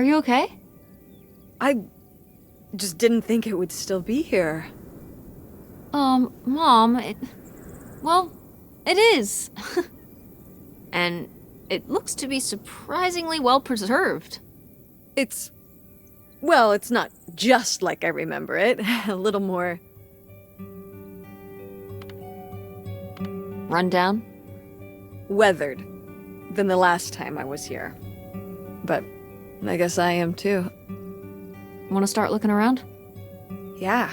you okay? I just didn't think it would still be here. Mom, well, it is. And it looks to be surprisingly well preserved. Well, it's not just like I remember it. A little more Rundown? weathered than the last time I was here. But I guess I am too. Want to start looking around? Yeah.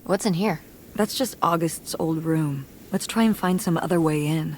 What's in here? That's just August's old room. Let's try and find some other way in.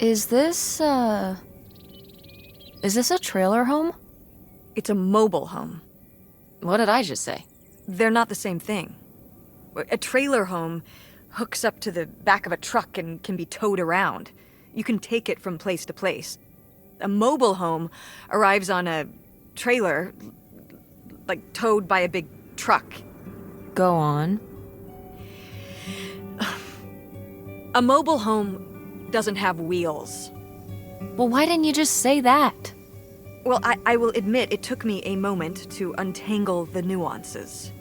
Is this a trailer home? It's a mobile home. What did I just say? They're not the same thing. A trailer home hooks up to the back of a truck and can be towed around. You can take it from place to place. A mobile home arrives on a trailer, like towed by a big truck. Go on. A mobile home doesn't have wheels. Well, why didn't you just say that? Well, I will admit it took me a moment to untangle the nuances.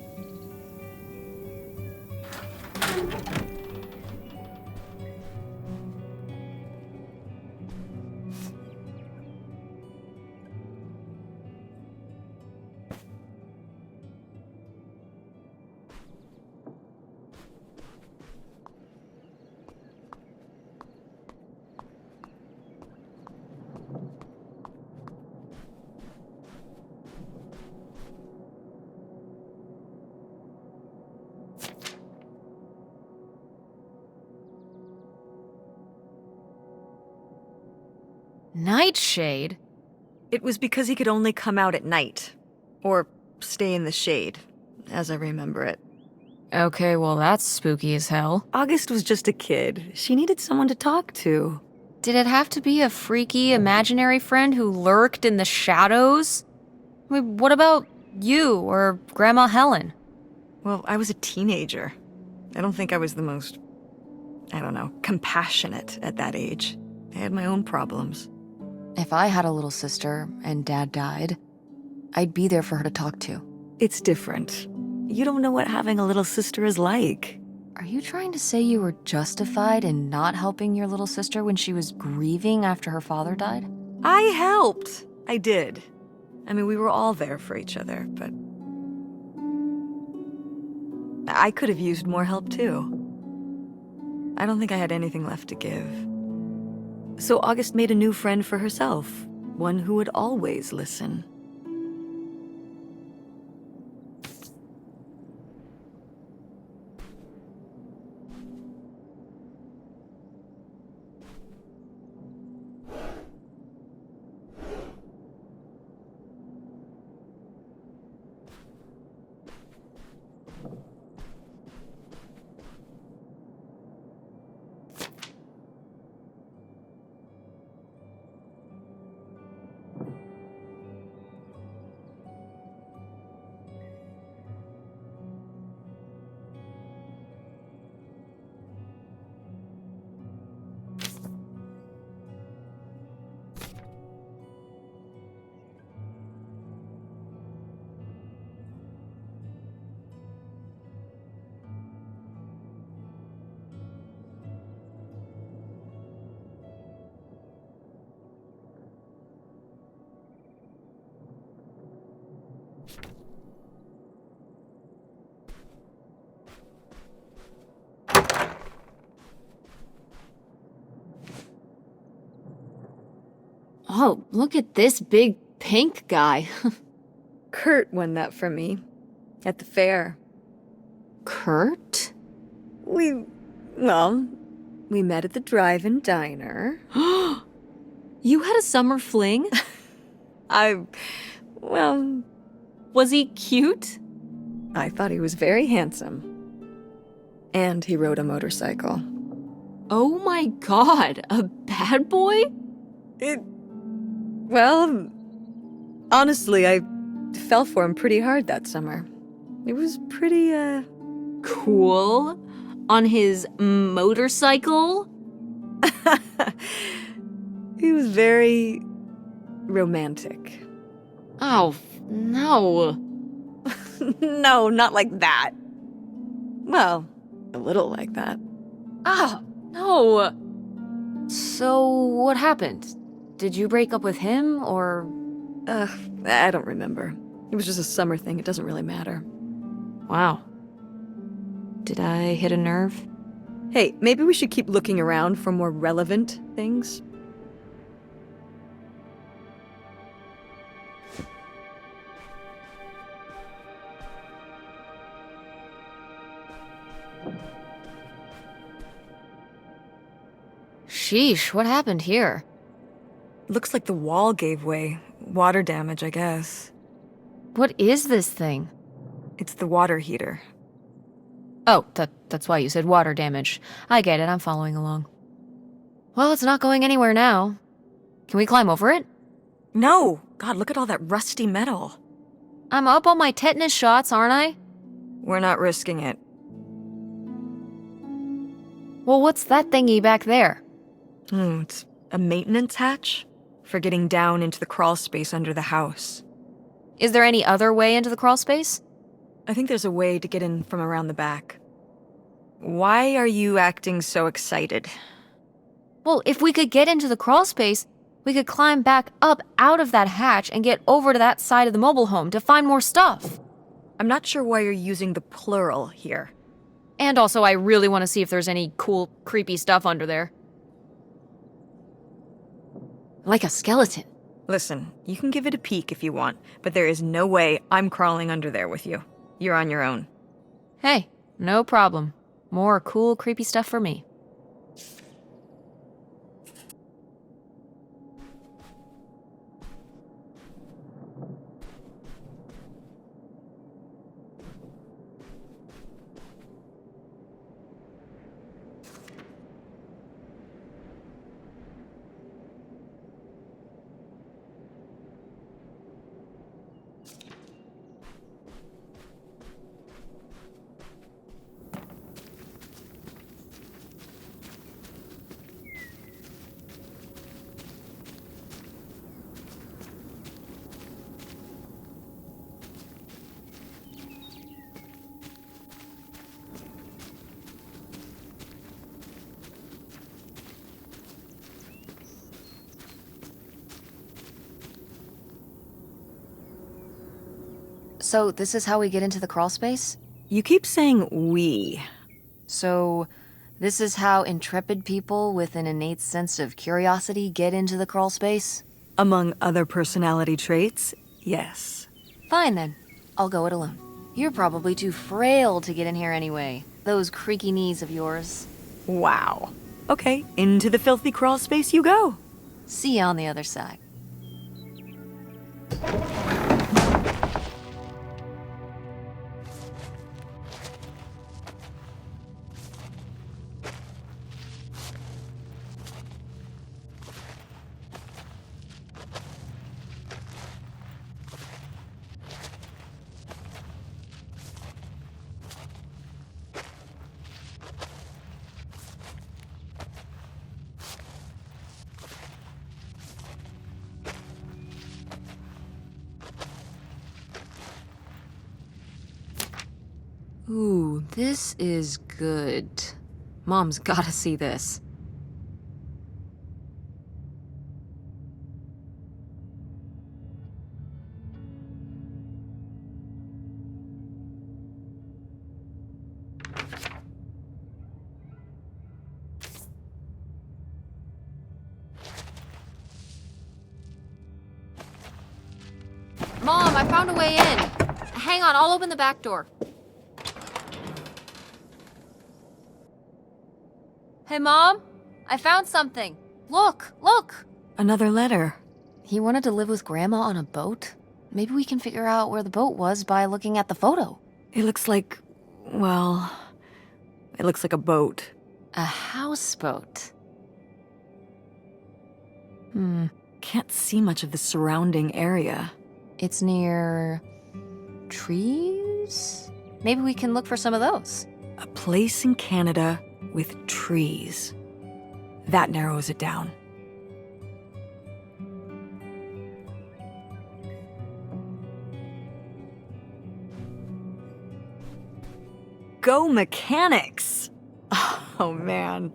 Nightshade? It was because he could only come out at night. Or stay in the shade, as I remember it. Okay, well that's spooky as hell. August was just a kid. She needed someone to talk to. Did it have to be a freaky, imaginary friend who lurked in the shadows? I mean, what about you or Grandma Helen? Well, I was a teenager. I don't think I was the most, compassionate at that age. I had my own problems. If I had a little sister and Dad died, I'd be there for her to talk to. It's different. You don't know what having a little sister is like. Are you trying to say you were justified in not helping your little sister when she was grieving after her father died? I helped. I did. I mean, we were all there for each other, but I could have used more help too. I don't think I had anything left to give. So August made a new friend for herself, one who would always listen. Whoa, look at this big pink guy. Kurt won that from me at the fair. Kurt? We met at the drive-in diner. You had a summer fling? Was he cute? I thought he was very handsome. And he rode a motorcycle. Oh my god, a bad boy? Honestly, I fell for him pretty hard that summer. It was pretty, Cool. On his motorcycle? He was very romantic. Oh, no. No, not like that. Well, a little like that. Oh, no. So, what happened? Did you break up with him, or? I don't remember. It was just a summer thing. It doesn't really matter. Wow. Did I hit a nerve? Hey, maybe we should keep looking around for more relevant things. Sheesh, what happened here? Looks like the wall gave way. Water damage, I guess. What is this thing? It's the water heater. Oh, that's why you said water damage. I get it, I'm following along. Well, it's not going anywhere now. Can we climb over it? No! God, look at all that rusty metal. I'm up on my tetanus shots, aren't I? We're not risking it. Well, what's that thingy back there? It's a maintenance hatch for getting down into the crawl space under the house. Is there any other way into the crawl space? I think there's a way to get in from around the back. Why are you acting so excited? Well, if we could get into the crawl space, we could climb back up out of that hatch and get over to that side of the mobile home to find more stuff. I'm not sure why you're using the plural here. And also, I really want to see if there's any cool, creepy stuff under there. Like a skeleton. Listen, you can give it a peek if you want, but there is no way I'm crawling under there with you. You're on your own. Hey, no problem. More cool, creepy stuff for me. So, this is how we get into the crawl space? You keep saying we. So, this is how intrepid people with an innate sense of curiosity get into the crawl space? Among other personality traits, yes. Fine then. I'll go it alone. You're probably too frail to get in here anyway. Those creaky knees of yours. Wow. Okay, into the filthy crawl space you go. See you on the other side. Ooh, this is good. Mom's gotta see this. Mom, I found a way in. Hang on, I'll open the back door. Hey, Mom, I found something. Look. Another letter. He wanted to live with Grandma on a boat? Maybe we can figure out where the boat was by looking at the photo. It looks like, well, it looks like a boat. A houseboat. Can't see much of the surrounding area. It's near trees? Maybe we can look for some of those. A place in Canada with trees. That narrows it down. Go mechanics! Oh man,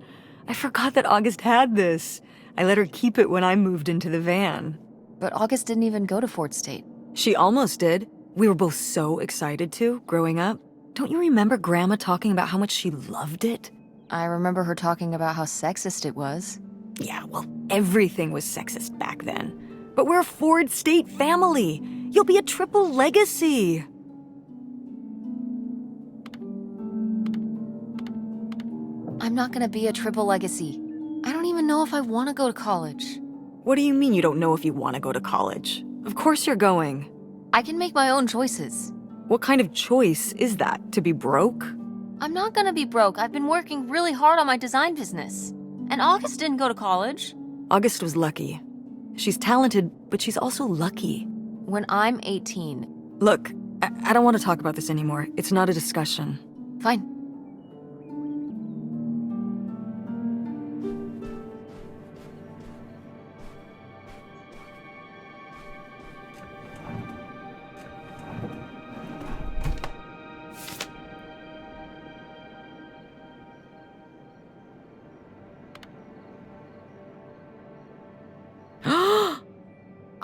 I forgot that August had this. I let her keep it when I moved into the van. But August didn't even go to Fort State. She almost did. We were both so excited to, growing up. Don't you remember Grandma talking about how much she loved it? I remember her talking about how sexist it was. Yeah, well, everything was sexist back then. But we're a Ford State family. You'll be a triple legacy. I'm not gonna be a triple legacy. I don't even know if I want to go to college. What do you mean you don't know if you want to go to college? Of course you're going. I can make my own choices. What kind of choice is that? To be broke? I'm not gonna be broke. I've been working really hard on my design business. And August didn't go to college. August was lucky. She's talented, but she's also lucky. When I'm 18. Look, I don't want to talk about this anymore. It's not a discussion. Fine.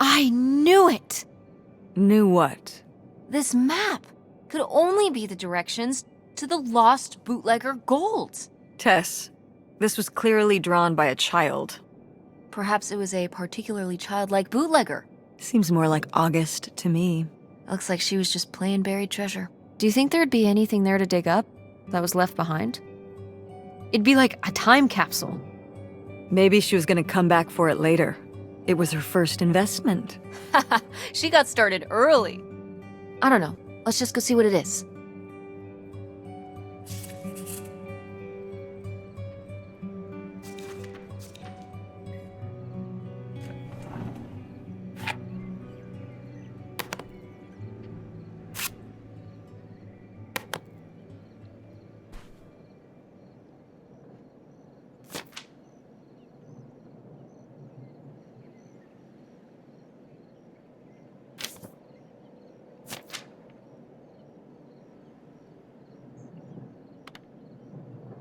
I knew it! Knew what? This map could only be the directions to the lost bootlegger gold. Tess, this was clearly drawn by a child. Perhaps it was a particularly childlike bootlegger. Seems more like August to me. Looks like she was just playing buried treasure. Do you think there'd be anything there to dig up that was left behind? It'd be like a time capsule. Maybe she was gonna come back for it later. It was her first investment. She got started early. I don't know. Let's just go see what it is.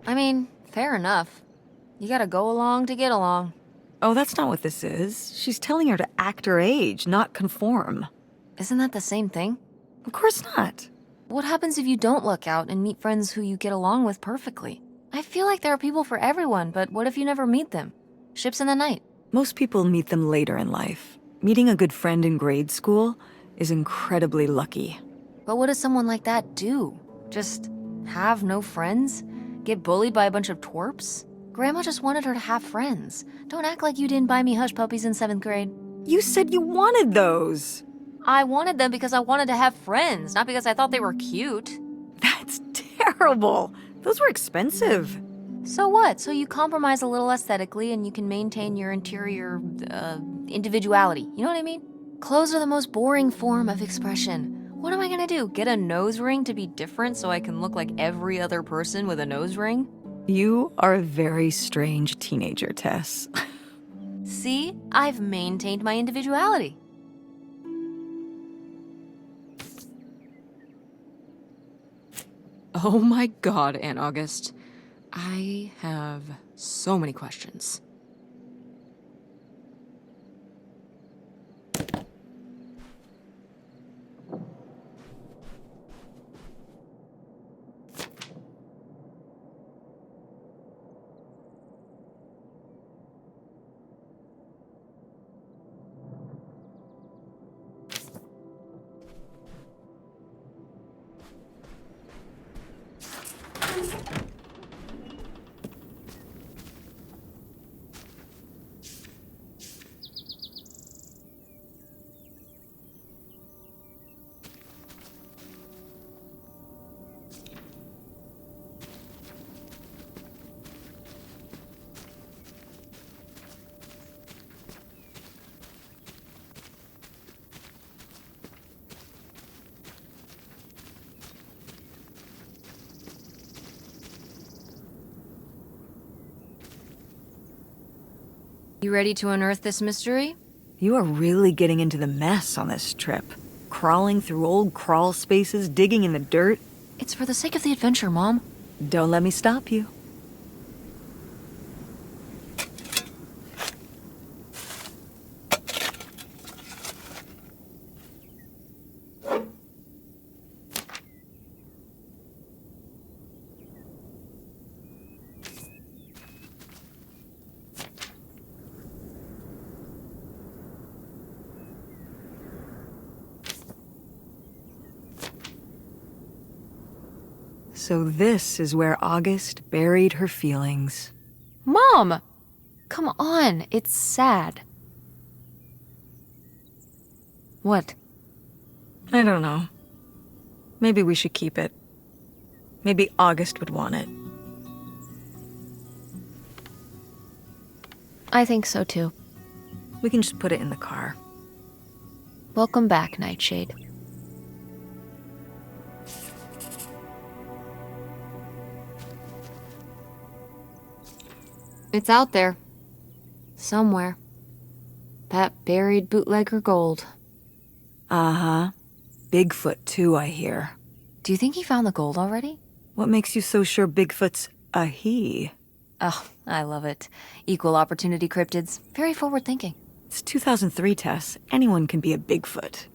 I mean, fair enough. You gotta go along to get along. Oh, that's not what this is. She's telling her to act her age, not conform. Isn't that the same thing? Of course not. What happens if you don't look out and meet friends who you get along with perfectly? I feel like there are people for everyone, but what if you never meet them? Ships in the night. Most people meet them later in life. Meeting a good friend in grade school is incredibly lucky. But what does someone like that do? Just have no friends? Get bullied by a bunch of twerps? Grandma just wanted her to have friends. Don't act like you didn't buy me hush puppies in 7th grade. You said you wanted those. I wanted them because I wanted to have friends, not because I thought they were cute. That's terrible. Those were expensive. So what? So you compromise a little aesthetically and you can maintain your interior, individuality. You know what I mean? Clothes are the most boring form of expression. What am I gonna do? Get a nose ring to be different so I can look like every other person with a nose ring? You are a very strange teenager, Tess. See? I've maintained my individuality. Oh my god, Aunt August. I have so many questions. You ready to unearth this mystery? You are really getting into the mess on this trip. Crawling through old crawl spaces, digging in the dirt. It's for the sake of the adventure, Mom. Don't let me stop you. So this is where August buried her feelings. Mom! Come on, it's sad. What? I don't know. Maybe we should keep it. Maybe August would want it. I think so too. We can just put it in the car. Welcome back, Nightshade. It's out there. Somewhere. That buried bootlegger gold. Uh-huh. Bigfoot too, I hear. Do you think he found the gold already? What makes you so sure Bigfoot's a he? Oh, I love it. Equal opportunity cryptids. Very forward thinking. It's 2003, Tess. Anyone can be a Bigfoot.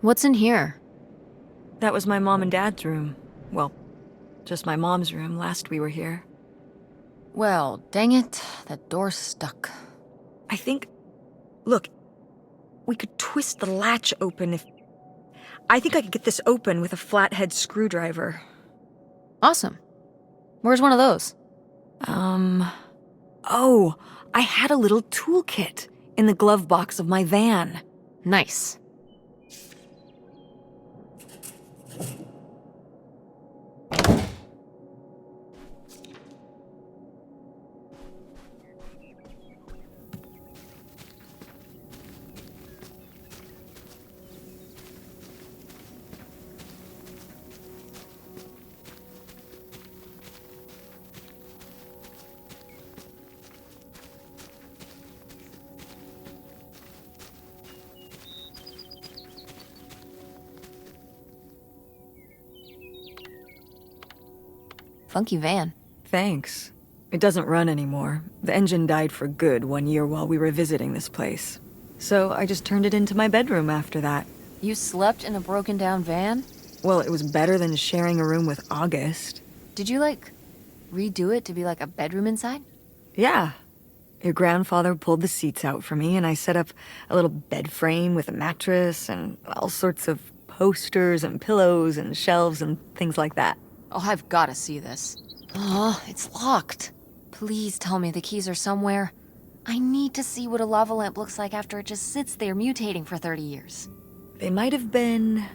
What's in here? That was my mom and dad's room. Well, just my mom's room last we were here. Well, dang it. That door's stuck. I think... Look, we could twist the latch open if... I think I could get this open with a flathead screwdriver. Awesome. Where's one of those? Oh, I had a little toolkit in the glove box of my van. Nice. Funky van. Thanks. It doesn't run anymore. The engine died for good 1 year while we were visiting this place. So I just turned it into my bedroom after that. You slept in a broken down van? Well, it was better than sharing a room with August. Did you, redo it to be like a bedroom inside? Yeah. Your grandfather pulled the seats out for me, and I set up a little bed frame with a mattress and all sorts of posters and pillows and shelves and things like that. Oh, I've gotta see this. Oh, it's locked. Please tell me the keys are somewhere. I need to see what a lava lamp looks like after it just sits there mutating for 30 years. They might have been...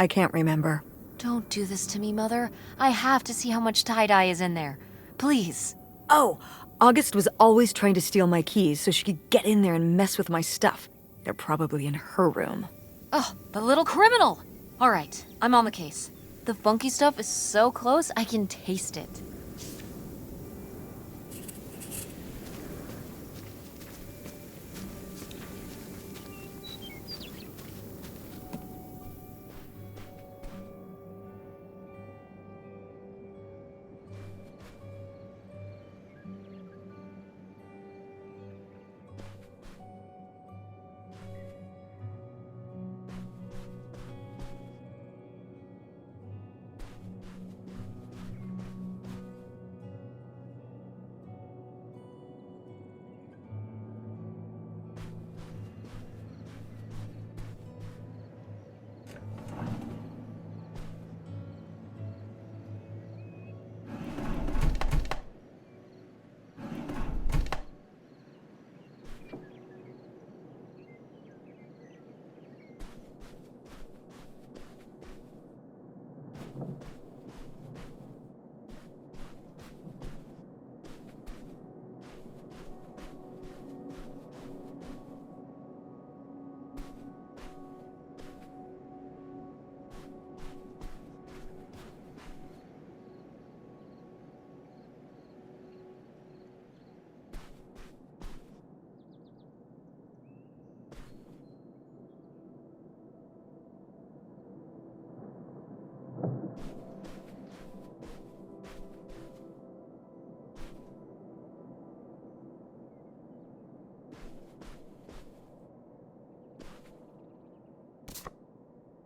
I can't remember. Don't do this to me, Mother. I have to see how much tie-dye is in there. Please. Oh, August was always trying to steal my keys so she could get in there and mess with my stuff. They're probably in her room. Oh, the little criminal! All right, I'm on the case. The funky stuff is so close, I can taste it.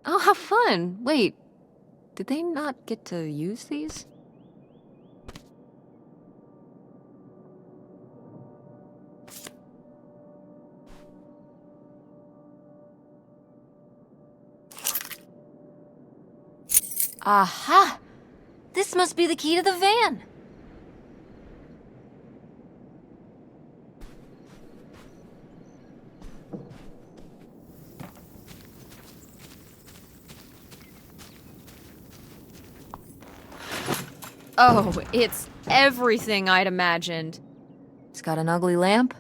Oh, how fun! Wait, did they not get to use these? Aha! This must be the key to the van! Oh, it's everything I'd imagined. It's got an ugly lamp,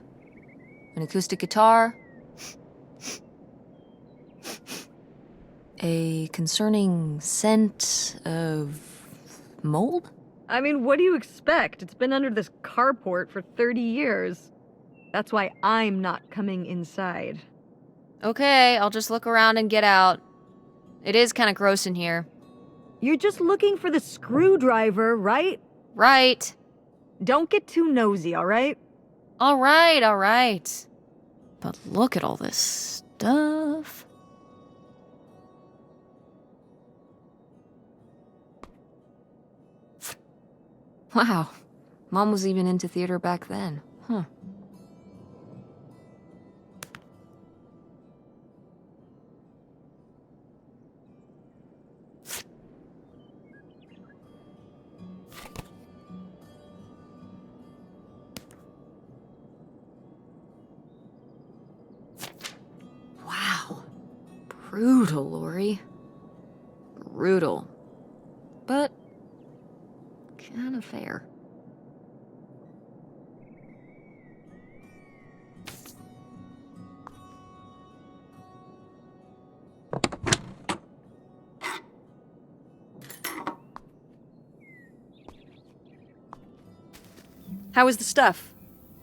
an acoustic guitar, a concerning scent of mold? I mean, what do you expect? It's been under this carport for 30 years. That's why I'm not coming inside. Okay, I'll just look around and get out. It is kind of gross in here. You're just looking for the screwdriver, right? Right. Don't get too nosy, all right? All right. But look at all this stuff. Wow. Mom was even into theater back then. Huh. Wow. Brutal, Lori. Brutal. But kind of fair. How was the stuff?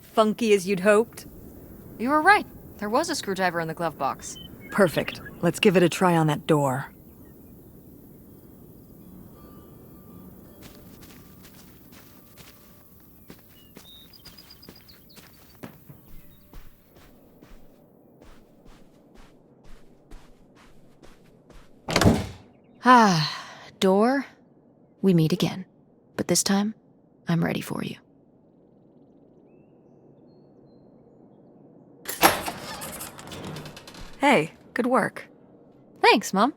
Funky as you'd hoped? You were right. There was a screwdriver in the glove box. Perfect. Let's give it a try on that door. Ah, door, we meet again. But this time, I'm ready for you. Hey, good work. Thanks, Mom.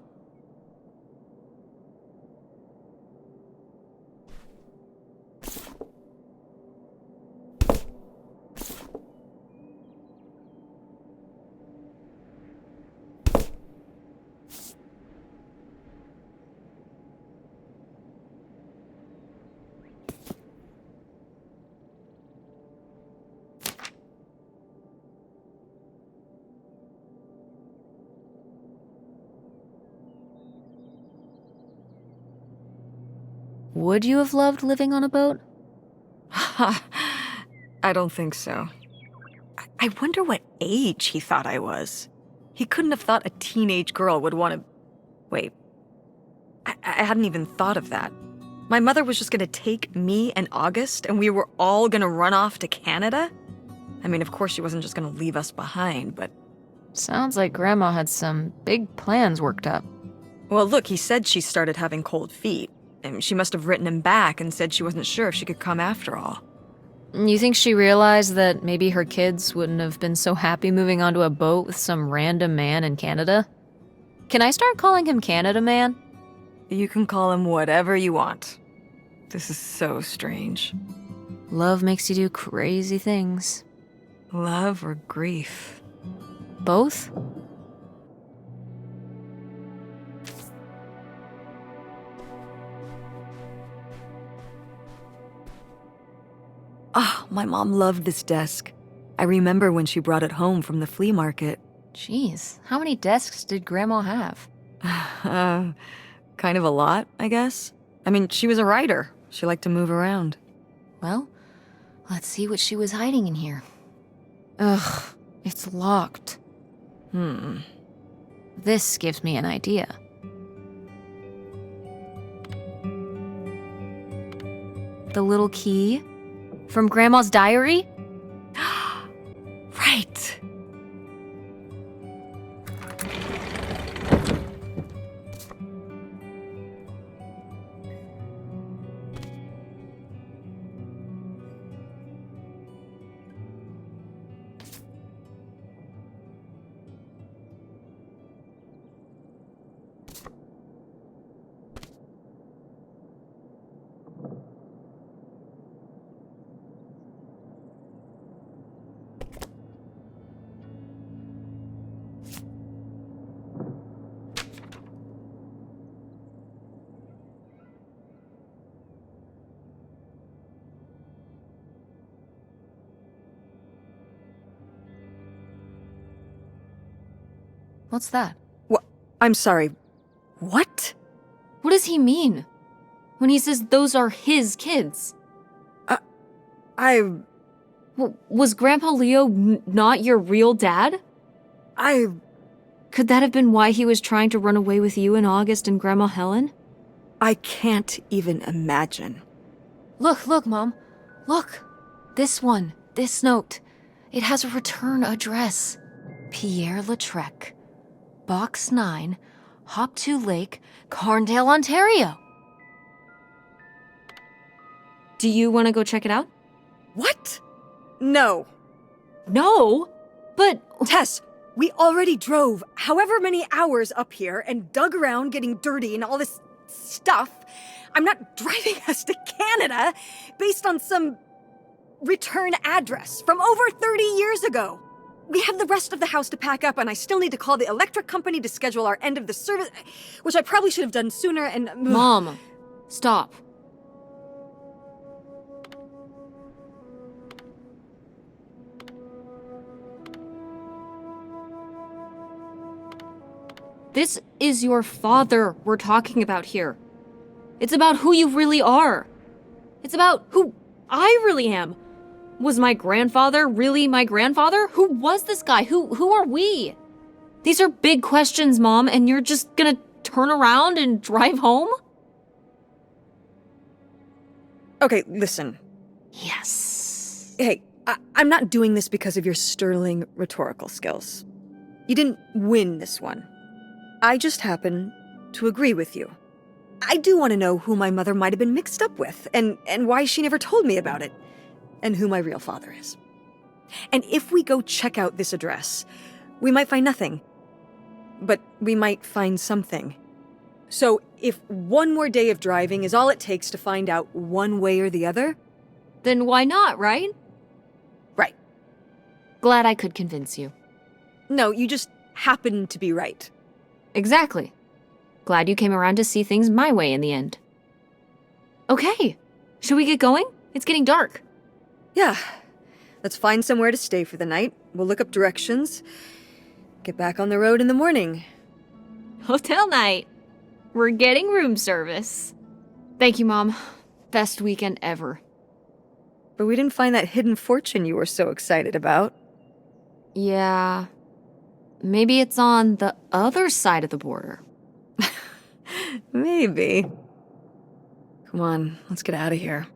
Would you have loved living on a boat? I don't think so. I wonder what age he thought I was. He couldn't have thought a teenage girl would want to... Wait. I hadn't even thought of that. My mother was just gonna take me and August, and we were all gonna run off to Canada? I mean, of course she wasn't just gonna leave us behind, but... Sounds like Grandma had some big plans worked up. Well, look, he said she started having cold feet. And she must have written him back and said she wasn't sure if she could come after all. You think she realized that maybe her kids wouldn't have been so happy moving onto a boat with some random man in Canada? Can I start calling him Canada Man? You can call him whatever you want. This is so strange. Love makes you do crazy things. Love or grief? Both? Oh, my mom loved this desk. I remember when she brought it home from the flea market. Jeez, how many desks did Grandma have? Kind of a lot, I guess. I mean, she was a writer. She liked to move around. Well, let's see what she was hiding in here. Ugh, it's locked. This gives me an idea. The little key? From Grandma's diary? Right. What's that? What? I'm sorry. What? What does he mean? When he says those are his kids? Was Grandpa Leo not your real dad? Could that have been why he was trying to run away with you and August and Grandma Helen? I can't even imagine. Look, Mom. Look. This one. This note. It has a return address. Pierre Lautrec. Box 9, Hop2 Lake, Carndale, Ontario. Do you want to go check it out? What? No. No, but... Tess, we already drove however many hours up here and dug around getting dirty and all this stuff. I'm not driving us to Canada based on some return address from over 30 years ago. We have the rest of the house to pack up, and I still need to call the electric company to schedule our end of the service, which I probably should have done sooner, and... Mom, stop. This is your father we're talking about here. It's about who you really are. It's about who I really am. Was my grandfather really my grandfather? Who was this guy? Who are we? These are big questions, Mom, and you're just gonna turn around and drive home? Okay, listen. Yes. Hey, I'm not doing this because of your sterling rhetorical skills. You didn't win this one. I just happen to agree with you. I do want to know who my mother might have been mixed up with, and why she never told me about it. And who my real father is. And if we go check out this address, we might find nothing. But we might find something. So if one more day of driving is all it takes to find out one way or the other... Then why not, right? Right. Glad I could convince you. No, you just happen to be right. Exactly. Glad you came around to see things my way in the end. Okay, should we get going? It's getting dark. Yeah. Let's find somewhere to stay for the night. We'll look up directions. Get back on the road in the morning. Hotel night. We're getting room service. Thank you, Mom. Best weekend ever. But we didn't find that hidden fortune you were so excited about. Yeah. Maybe it's on the other side of the border. Maybe. Come on, let's get out of here.